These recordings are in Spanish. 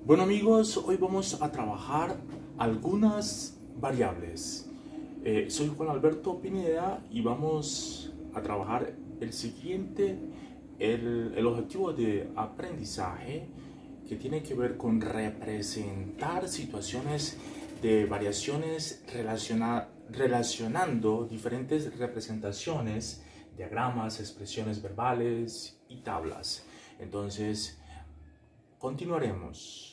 Bueno amigos, hoy vamos a trabajar algunas variables. Soy Juan Alberto Pineda y vamos a trabajar el siguiente, el objetivo de aprendizaje que tiene que ver con representar situaciones de variaciones relacionando diferentes representaciones, diagramas, expresiones verbales y tablas. Entonces, continuaremos.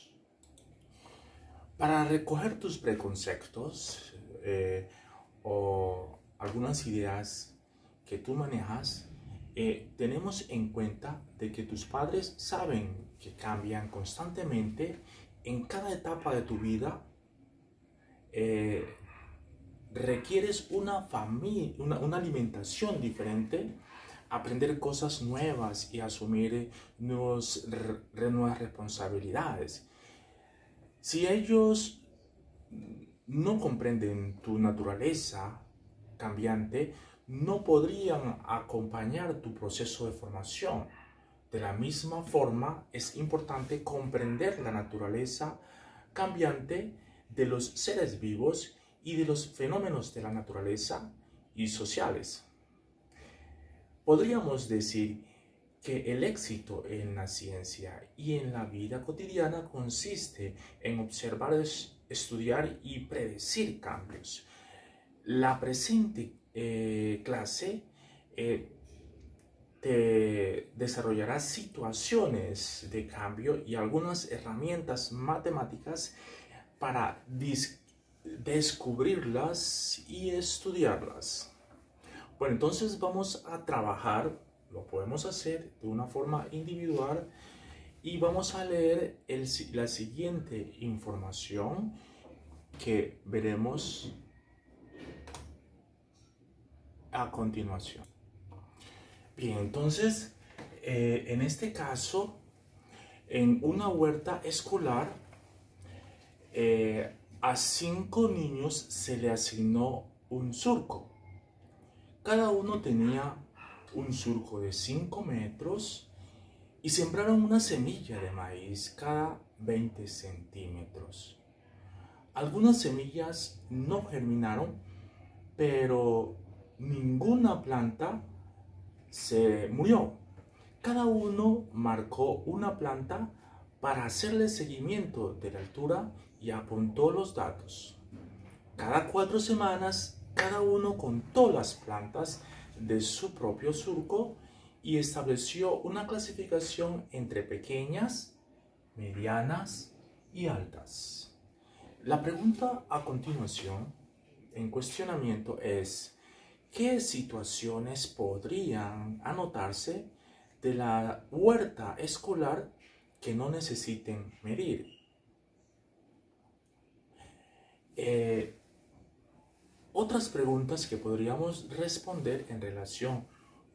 Para recoger tus preconceptos o algunas ideas que tú manejas, tenemos en cuenta de que tus padres saben que cambian constantemente en cada etapa de tu vida. Requieres una alimentación diferente, aprender cosas nuevas y asumir nuevas responsabilidades. Si ellos no comprenden tu naturaleza cambiante, no podrían acompañar tu proceso de formación. De la misma forma, es importante comprender la naturaleza cambiante de los seres vivos y de los fenómenos de la naturaleza y sociales. Podríamos decir que el éxito en la ciencia y en la vida cotidiana consiste en observar, estudiar y predecir cambios. La presente clase te desarrollará situaciones de cambio y algunas herramientas matemáticas para descubrirlas y estudiarlas. Bueno, entonces vamos a trabajar, lo podemos hacer de una forma individual y vamos a leer la siguiente información que veremos a continuación. Bien, entonces, en este caso, en una huerta escolar, a 5 niños se le asignó un surco. Cada uno tenía un surco de 5 metros y sembraron una semilla de maíz cada 20 centímetros. Algunas semillas no germinaron, pero ninguna planta se murió. Cada uno marcó una planta para hacerle seguimiento de la altura y apuntó los datos. Cada 4 semanas, cada uno contó las plantas de su propio surco y estableció una clasificación entre pequeñas, medianas y altas. La pregunta a continuación, en cuestionamiento, es: ¿qué situaciones podrían anotarse de la huerta escolar que no necesiten medir? Otras preguntas que podríamos responder en relación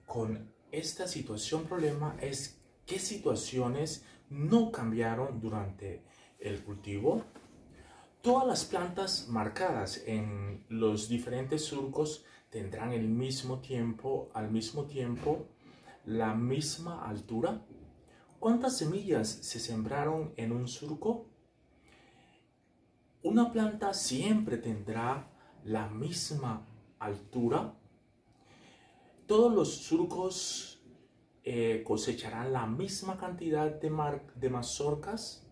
con esta situación problema es: ¿qué situaciones no cambiaron durante el cultivo? Todas las plantas marcadas en los diferentes surcos tendrán al mismo tiempo, la misma altura. ¿Cuántas semillas se sembraron en un surco? Una planta siempre tendrá la misma altura. Todos los surcos cosecharán la misma cantidad de mazorcas.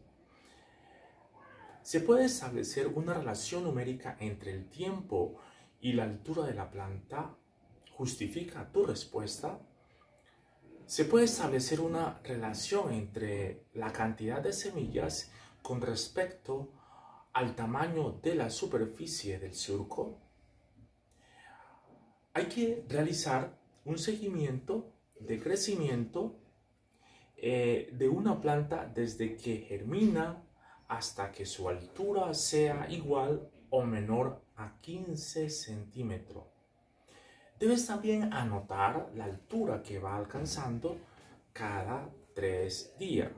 Se puede establecer una relación numérica entre el tiempo y la altura de la planta. ¿Justifica tu respuesta? Se puede establecer una relación entre la cantidad de semillas con respecto al tamaño de la superficie del surco. Hay que realizar un seguimiento de crecimiento de una planta desde que germina hasta que su altura sea igual o menor a 15 centímetros. Debes también anotar la altura que va alcanzando cada 3 días.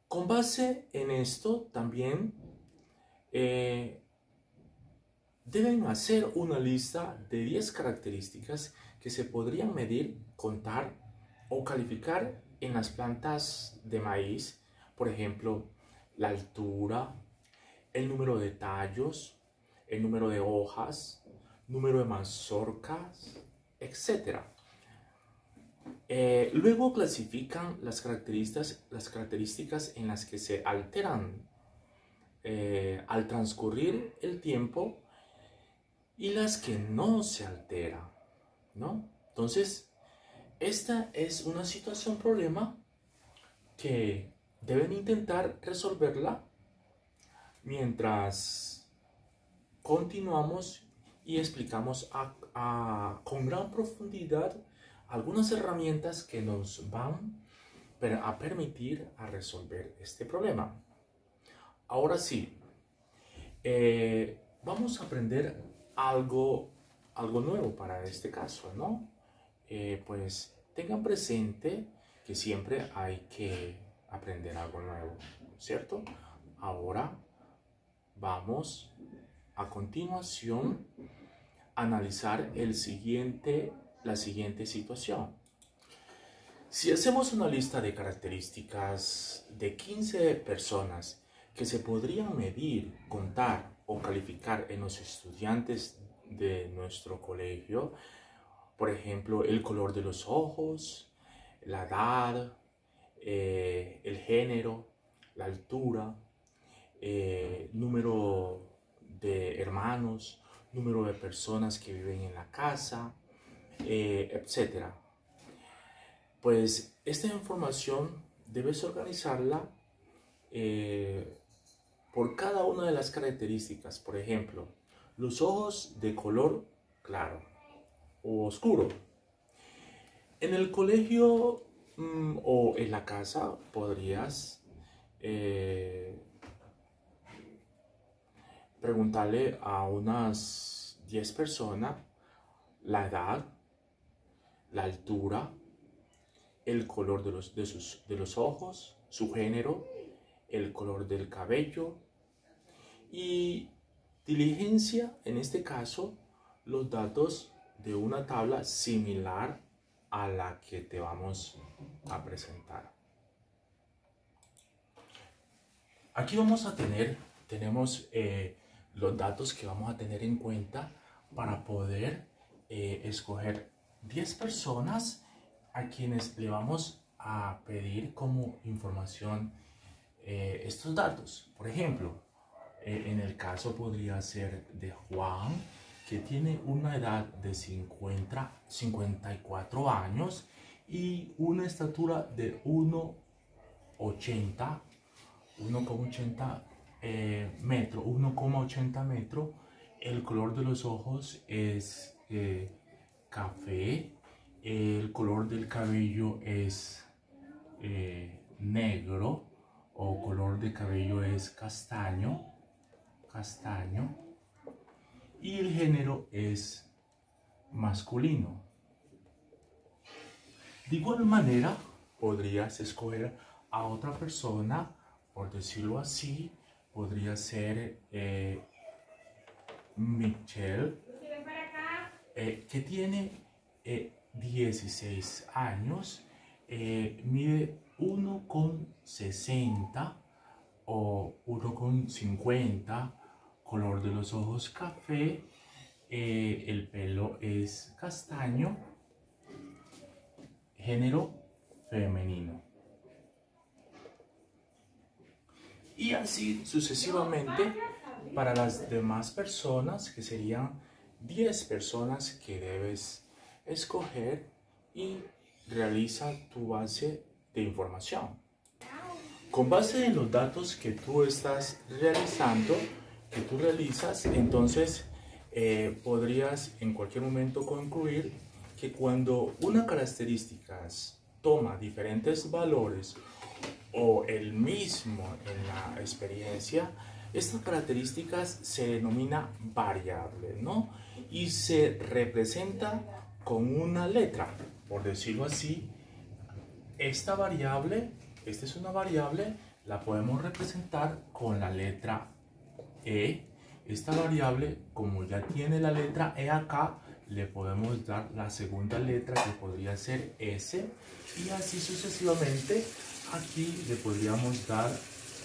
Con base en esto también deben hacer una lista de 10 características que se podrían medir, contar o calificar en las plantas de maíz, por ejemplo, la altura, el número de tallos, el número de hojas, número de mazorcas, etc. Luego clasifican las características en las que se alteran al transcurrir el tiempo y las que no se alteran, ¿no? Entonces, esta es una situación, problema, que deben intentar resolverla mientras continuamos y explicamos con gran profundidad algunas herramientas que nos van a permitir a resolver este problema. Ahora sí, vamos a aprender algo nuevo para este caso, ¿no? Pues tengan presente que siempre hay que aprender algo nuevo, ¿cierto? Ahora vamos a continuación a analizar la siguiente situación. Si hacemos una lista de características de 15 personas que se podrían medir, contar o calificar en los estudiantes de nuestro colegio, por ejemplo, el color de los ojos, la edad, el género, la altura, número de hermanos, número de personas que viven en la casa, etc. Pues esta información debes organizarla por cada una de las características. Por ejemplo, los ojos de color claro o oscuro. En el colegio o en la casa podrías preguntarle a unas 10 personas la edad, la altura, el color de los ojos, su género, el color del cabello y diligencia, en este caso, los datos de una tabla similar a la que te vamos a presentar. Aquí tenemos los datos que vamos a tener en cuenta para poder escoger 10 personas a quienes le vamos a pedir como información estos datos. Por ejemplo, en el caso podría ser de Juan, que tiene una edad de 54 años y una estatura de 1,80 metros, 1,80 metros. El color de los ojos es café, el color del cabello es negro o color de cabello es castaño, y el género es masculino. De igual manera, podrías escoger a otra persona, por decirlo así, podría ser Michelle, que tiene 16 años, mide 1,60 o 1,50, color de los ojos café, el pelo es castaño, género femenino. Y así sucesivamente para las demás personas, que serían 10 personas que debes escoger, y realiza tu base de información. Con base en los datos que tú estás realizando, entonces podrías en cualquier momento concluir que cuando una característica toma diferentes valores o el mismo en la experiencia, estas características se denomina variable, ¿no? Y se representa con una letra, por decirlo así. Esta es una variable, la podemos representar con la letra E. Esta variable, como ya tiene la letra E acá, le podemos dar la segunda letra, que podría ser S, y así sucesivamente. Aquí le podríamos dar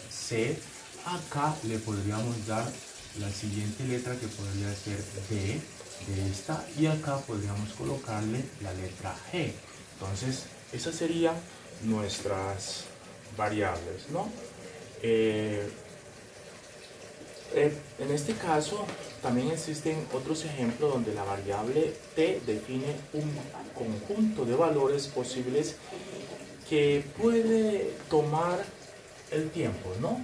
C, acá le podríamos dar la siguiente letra, que podría ser D de esta, y acá podríamos colocarle la letra G. Entonces esas serían nuestras variables, ¿no? En este caso también existen otros ejemplos donde la variable t define un conjunto de valores posibles que puede tomar el tiempo, ¿no?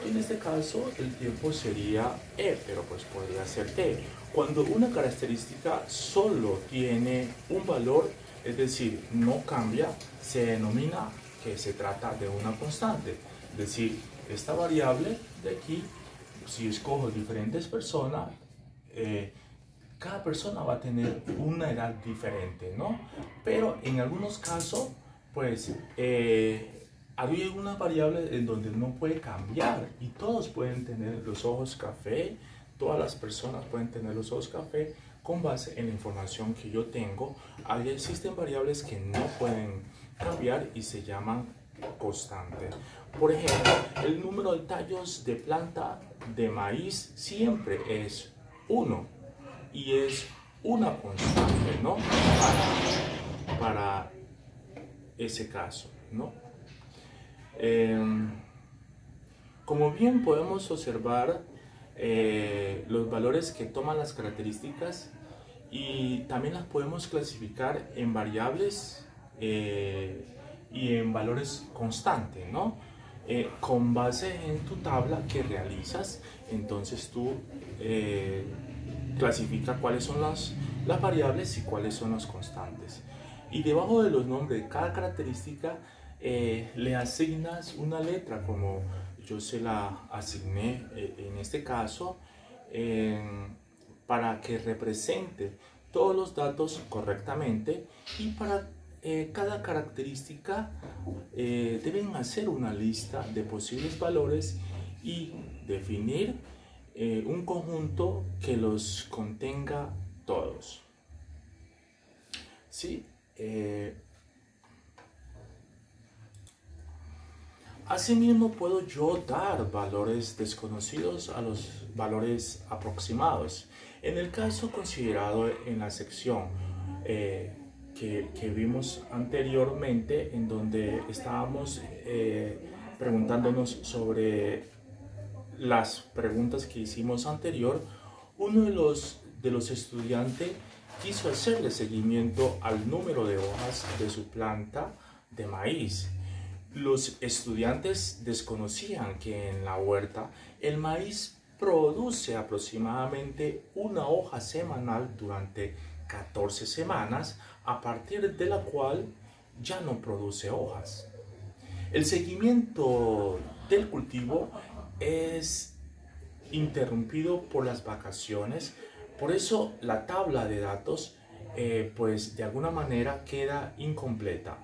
En este caso el tiempo sería e, pero pues podría ser t. Cuando una característica solo tiene un valor, es decir, no cambia, se denomina que se trata de una constante. Es decir, esta variable de aquí, si escojo diferentes personas, cada persona va a tener una edad diferente, ¿no? Pero en algunos casos, pues, hay una variable en donde no puede cambiar y todos pueden tener los ojos café, todas las personas pueden tener los ojos café con base en la información que yo tengo. Ahí existen variables que no pueden cambiar y se llaman constantes. Por ejemplo, el número de tallos de planta de maíz siempre es 1 y es una constante, ¿no? Para ese caso, ¿no? Como bien podemos observar, los valores que toman las características, y también las podemos clasificar en variables y en valores constantes, ¿no? Con base en tu tabla que realizas, entonces tú clasifica cuáles son las variables y cuáles son las constantes. Y debajo de los nombres de cada característica le asignas una letra, como yo se la asigné en este caso, para que represente todos los datos correctamente. Y para cada característica deben hacer una lista de posibles valores y definir un conjunto que los contenga todos. ¿Sí? Asimismo, puedo yo dar valores desconocidos a los valores aproximados. En el caso considerado en la sección que vimos anteriormente, en donde estábamos preguntándonos sobre las preguntas que hicimos anterior, uno de los estudiantes quiso hacerle seguimiento al número de hojas de su planta de maíz. Los estudiantes desconocían que en la huerta el maíz produce aproximadamente una hoja semanal durante 14 semanas, a partir de la cual ya no produce hojas. El seguimiento del cultivo es interrumpido por las vacaciones, por eso la tabla de datos pues de alguna manera queda incompleta.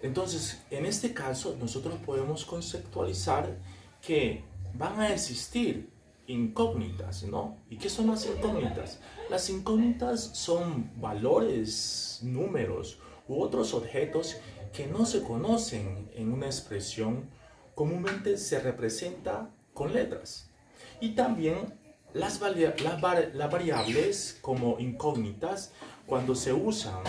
Entonces, en este caso, nosotros podemos conceptualizar que van a existir incógnitas, ¿no? ¿Y qué son las incógnitas? Las incógnitas son valores, números u otros objetos que no se conocen en una expresión. Comúnmente se representa con letras. Y también las variables como incógnitas, cuando se usan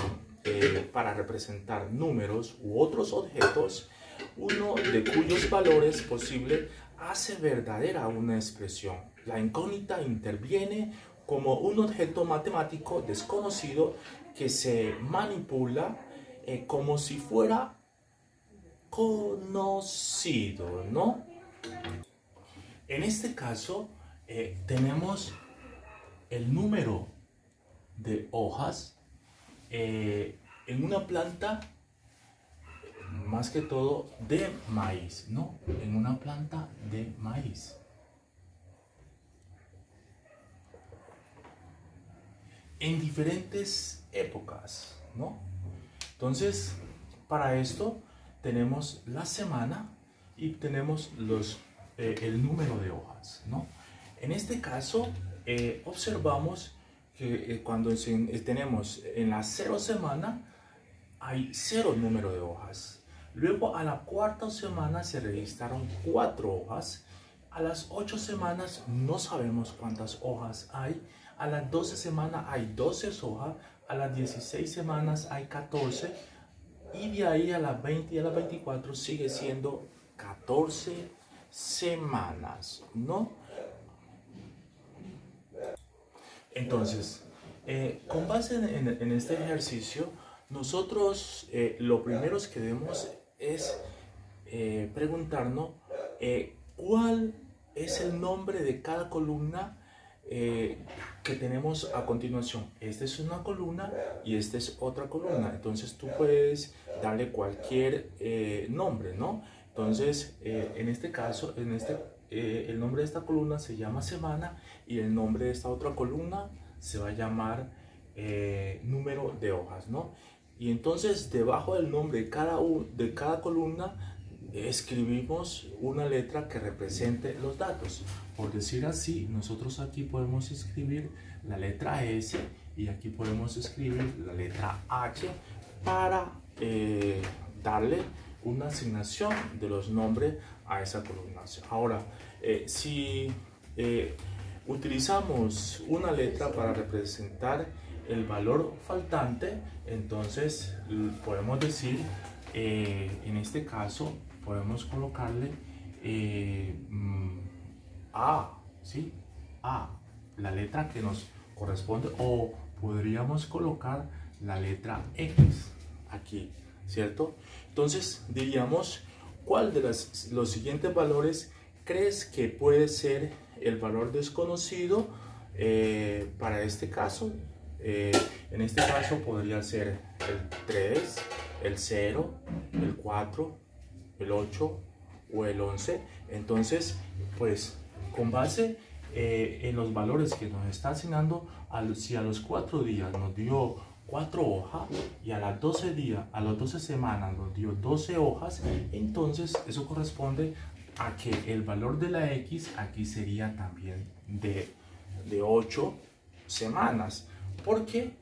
para representar números u otros objetos, uno de cuyos valores posible hace verdadera una expresión. La incógnita interviene como un objeto matemático desconocido que se manipula como si fuera conocido, ¿no? En este caso tenemos el número de hojas en una planta, más que todo de maíz, ¿no? En una planta de maíz. En diferentes épocas, ¿no? Entonces, para esto tenemos la semana y tenemos el número de hojas, ¿no? En este caso, observamos que cuando tenemos en la 0 semana, hay 0 número de hojas. Luego a la 4ª semana se registraron 4 hojas. A las 8 semanas no sabemos cuántas hojas hay. A las 12 semanas hay 12 hojas. A las 16 semanas hay 14. Y de ahí a las 20 y a las 24 sigue siendo 14 semanas, ¿no? Entonces, con base en este ejercicio, nosotros lo primero que debemos es preguntarnos cuál es el nombre de cada columna que tenemos a continuación. Esta es una columna y esta es otra columna. Entonces tú puedes darle cualquier nombre, ¿no? Entonces, en este caso, el nombre de esta columna se llama semana y el nombre de esta otra columna se va a llamar número de hojas, ¿no? Y entonces debajo del nombre de cada columna escribimos una letra que represente los datos. Por decir así, nosotros aquí podemos escribir la letra S y aquí podemos escribir la letra H para darle una asignación de los nombres a esa columna. Ahora, si utilizamos una letra para representar el valor faltante, entonces podemos decir, en este caso, podemos colocarle A, ¿sí? A, la letra que nos corresponde, o podríamos colocar la letra X aquí, ¿cierto? Entonces diríamos, ¿cuál de los siguientes valores crees que puede ser el valor desconocido para este caso? En este caso podría ser el 3, el 0, el 4, el 8 o el 11. Entonces, pues con base en los valores que nos está asignando, si a los 4 días nos dio 4 hojas y a las 12 días, a las 12 semanas nos dio 12 hojas, entonces eso corresponde a que el valor de la X aquí sería también de 8 semanas. ¿Por qué?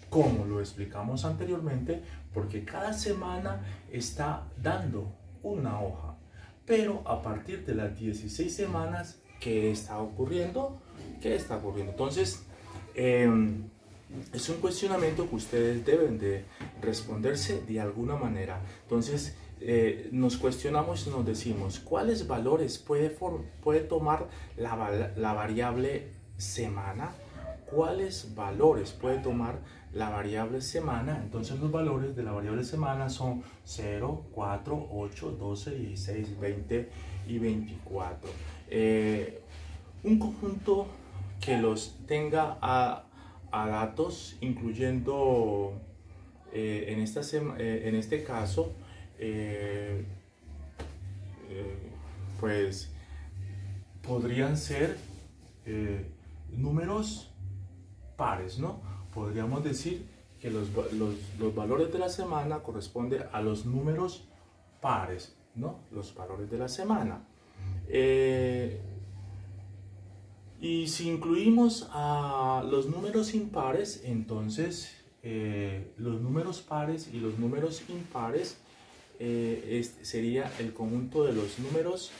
Como lo explicamos anteriormente, porque cada semana está dando una hoja, pero a partir de las 16 semanas, ¿qué está ocurriendo? ¿Qué está ocurriendo? Entonces, es un cuestionamiento que ustedes deben de responderse de alguna manera. Entonces, nos cuestionamos y nos decimos, ¿cuáles valores puede tomar la variable semana? ¿Cuáles valores puede tomar la variable semana? Entonces los valores de la variable semana son 0, 4, 8, 12, 16, 20 y 24. Un conjunto que los tenga a datos, incluyendo en este caso, pues podrían ser números pares, ¿no? Podríamos decir que los valores de la semana corresponden a los números pares, ¿no? Los valores de la semana. Y si incluimos a los números impares, entonces los números pares y los números impares sería el conjunto de los números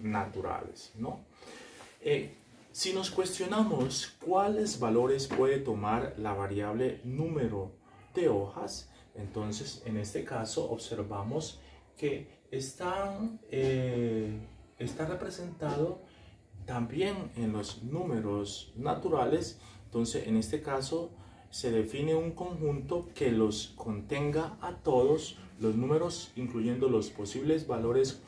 naturales, ¿no? Si nos cuestionamos cuáles valores puede tomar la variable número de hojas, entonces en este caso observamos que está representado también en los números naturales. Entonces en este caso se define un conjunto que los contenga a todos los números, incluyendo los posibles valores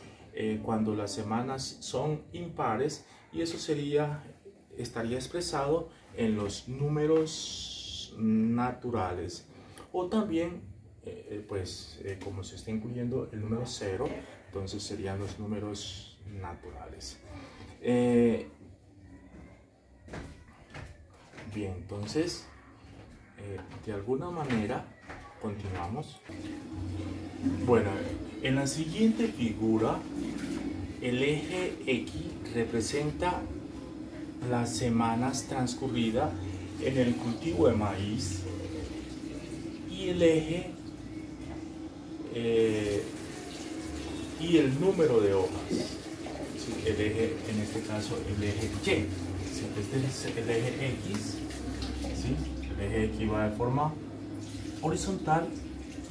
cuando las semanas son impares, y eso estaría expresado en los números naturales. O también, como se está incluyendo el número 0, entonces serían los números naturales. Bien, entonces, de alguna manera, continuamos. Bueno, en la siguiente figura, el eje X representa las semanas transcurridas en el cultivo de maíz y el eje y el número de hojas. ¿Sí? El eje, en este caso, el eje Y. ¿Sí? Este es el eje X. ¿Sí? El eje X va de forma horizontal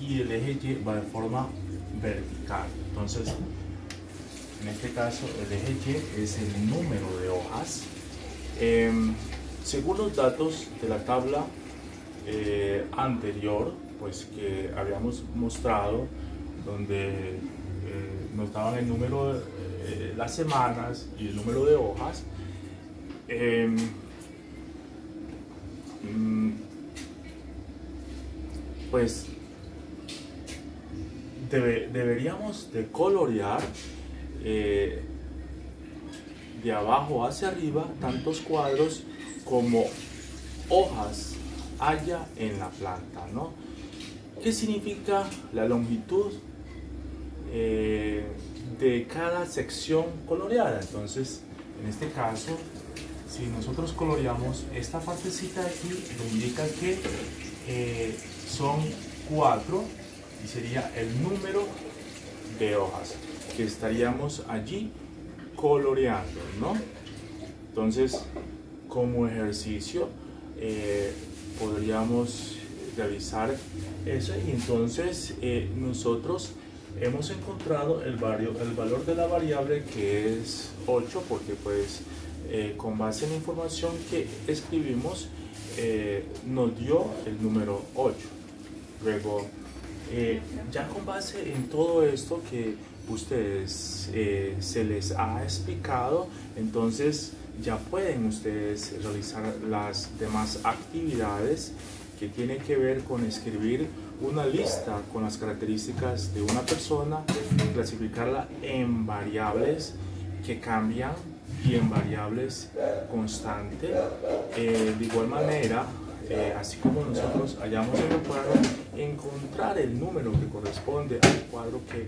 y el eje Y va de forma vertical. Entonces, en este caso, el eje Y es el número de hojas. Según los datos de la tabla anterior, pues que habíamos mostrado, donde nos daban el número de las semanas y el número de hojas, pues deberíamos de colorear de abajo hacia arriba tantos cuadros como hojas haya en la planta, ¿no? ¿Qué significa la longitud de cada sección coloreada? Entonces, en este caso, si nosotros coloreamos esta partecita de aquí, nos indica que son 4 y sería el número de hojas que estaríamos allí coloreando, ¿no? Entonces, como ejercicio, podríamos realizar eso y entonces nosotros hemos encontrado el valor de la variable, que es 8, porque pues con base en la información que escribimos nos dio el número 8. Luego, ya con base en todo esto que ustedes se les ha explicado, entonces ya pueden ustedes realizar las demás actividades que tienen que ver con escribir una lista con las características de una persona, clasificarla en variables que cambian y en variables constantes. De igual manera, así como nosotros hayamos en el cuadro, encontrar el número que corresponde al cuadro que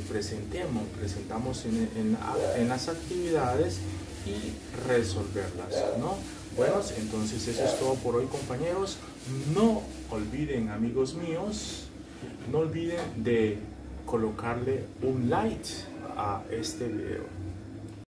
presentamos en las actividades y resolverlas, ¿no? Bueno, entonces eso es todo por hoy, compañeros. No olviden, amigos míos, no olviden de colocarle un like a este video.